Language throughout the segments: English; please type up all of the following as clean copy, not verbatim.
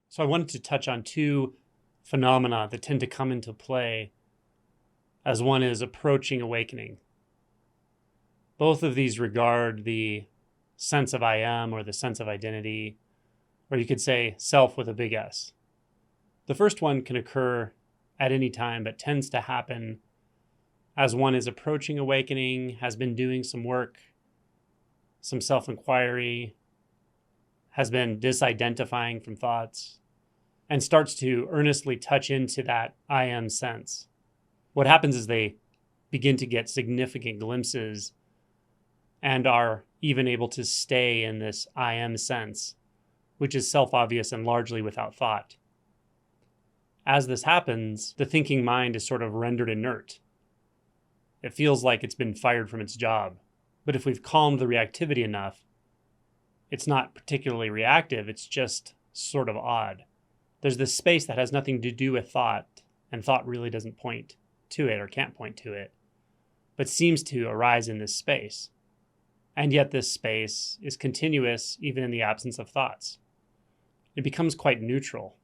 So I wanted to touch on two phenomena that tend to come into play as one is approaching awakening. Both of these regard the sense of I am or the sense of identity, or you could say self with a big S. The first one can occur at any time, but tends to happen as one is approaching awakening, has been doing some work, some self-inquiry, has been disidentifying from thoughts, and starts to earnestly touch into that I am sense. What happens is they begin to get significant glimpses and are even able to stay in this I am sense, which is self-obvious and largely without thought. As this happens, the thinking mind is sort of rendered inert. It feels like it's been fired from its job. But if we've calmed the reactivity enough, it's not particularly reactive, it's just sort of odd. There's this space that has nothing to do with thought, and thought really doesn't point to it or can't point to it, but seems to arise in this space. And yet this space is continuous even in the absence of thoughts. It becomes quite neutral.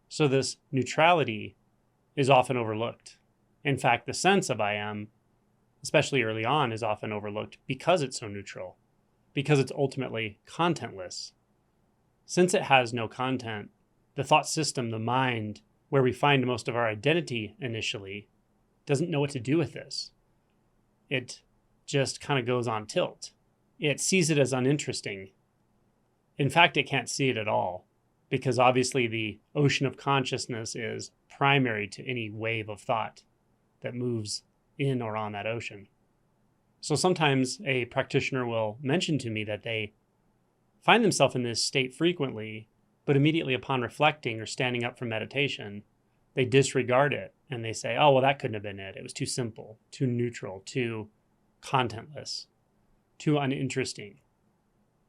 So this neutrality is often overlooked. In fact, the sense of I am, especially early on, is often overlooked because it's so neutral, because it's ultimately contentless. Since it has no content, the thought system, the mind, where we find most of our identity initially, doesn't know what to do with this. It just kind of goes on tilt. It sees it as uninteresting. In fact, it can't see it at all, because obviously the ocean of consciousness is primary to any wave of thought that moves in or on that ocean. So sometimes a practitioner will mention to me that they find themselves in this state frequently, but immediately upon reflecting or standing up from meditation, they disregard it and they say, oh, well, that couldn't have been it. It was too simple, too neutral, too contentless, too uninteresting.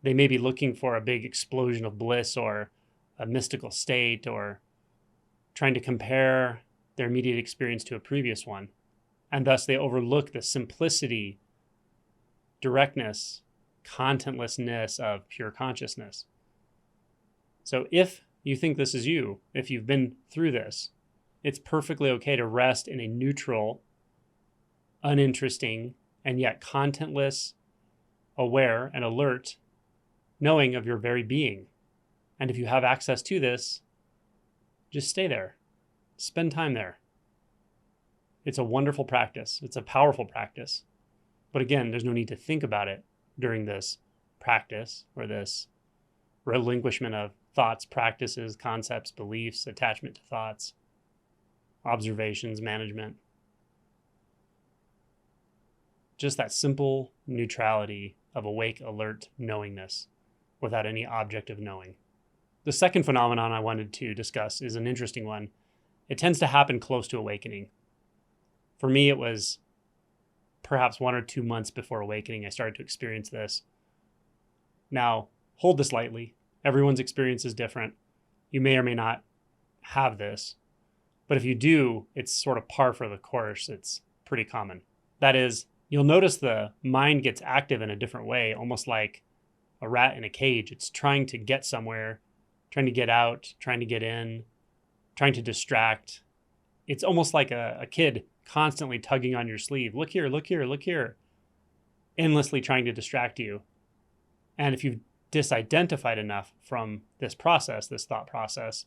They may be looking for a big explosion of bliss or a mystical state, or trying to compare their immediate experience to a previous one. And thus they overlook the simplicity, directness, contentlessness of pure consciousness. So if you think this is you, if you've been through this, it's perfectly okay to rest in a neutral, uninteresting, and yet contentless, aware and alert, knowing of your very being. And if you have access to this, just stay there. Spend time there. It's a wonderful practice. It's a powerful practice. But again, there's no need to think about it during this practice or this relinquishment of thoughts, practices, concepts, beliefs, attachment to thoughts, observations, management. Just that simple neutrality of awake, alert knowingness without any object of knowing. The second phenomenon I wanted to discuss is an interesting one. It tends to happen close to awakening. For me, it was perhaps 1 or 2 months before awakening I started to experience this. Now, hold this lightly. Everyone's experience is different. You may or may not have this, but if you do, it's sort of par for the course. It's pretty common. That is, you'll notice the mind gets active in a different way, almost like a rat in a cage. It's trying to get somewhere, trying to get out, trying to get in, trying to distract. It's almost like a kid constantly tugging on your sleeve. Look here, look here, look here. Endlessly trying to distract you. And if you've disidentified enough from this process, this thought process,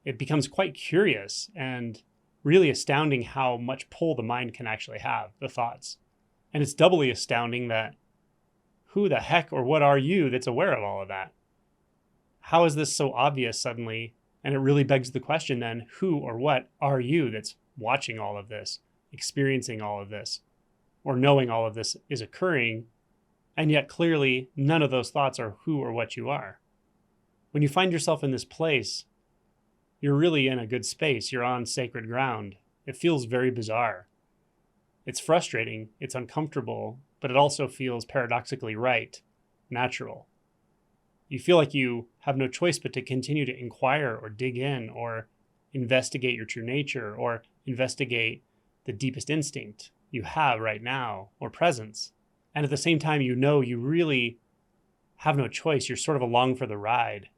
it becomes quite curious and really astounding how much pull the mind can actually have, the thoughts. And it's doubly astounding that who the heck or what are you that's aware of all of that? How is this so obvious suddenly? And it really begs the question then, who or what are you that's watching all of this, experiencing all of this, or knowing all of this is occurring, and yet clearly none of those thoughts are who or what you are. When you find yourself in this place, you're really in a good space. You're on sacred ground. It feels very bizarre. It's frustrating, it's uncomfortable, but it also feels paradoxically right, natural. You feel like you have no choice but to continue to inquire or dig in or investigate your true nature or investigate the deepest instinct you have right now or presence. And at the same time, you know you really have no choice. You're sort of along for the ride.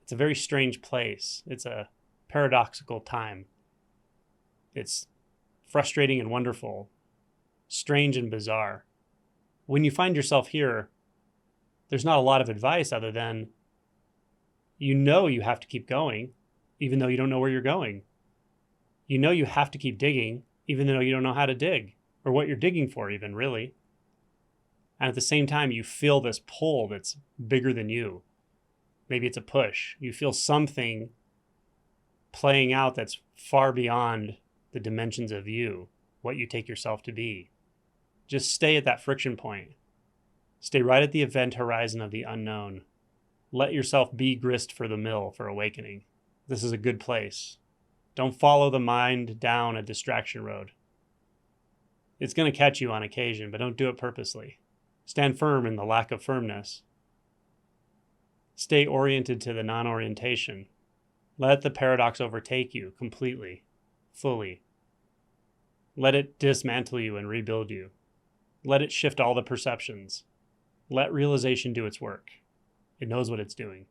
It's a very strange place. It's a paradoxical time. It's frustrating and wonderful, strange and bizarre. When you find yourself here, there's not a lot of advice other than you have to keep going, even though you don't know where you're going. You have to keep digging, even though you don't know how to dig or what you're digging for even, really. And at the same time, you feel this pull that's bigger than you. Maybe it's a push. You feel something playing out that's far beyond the dimensions of you, what you take yourself to be. Just stay at that friction point. Stay right at the event horizon of the unknown. Let yourself be grist for the mill for awakening. This is a good place. Don't follow the mind down a distraction road. It's going to catch you on occasion, but don't do it purposely. Stand firm in the lack of firmness. Stay oriented to the non-orientation. Let the paradox overtake you completely, fully. Let it dismantle you and rebuild you. Let it shift all the perceptions. Let realization do its work. It knows what it's doing.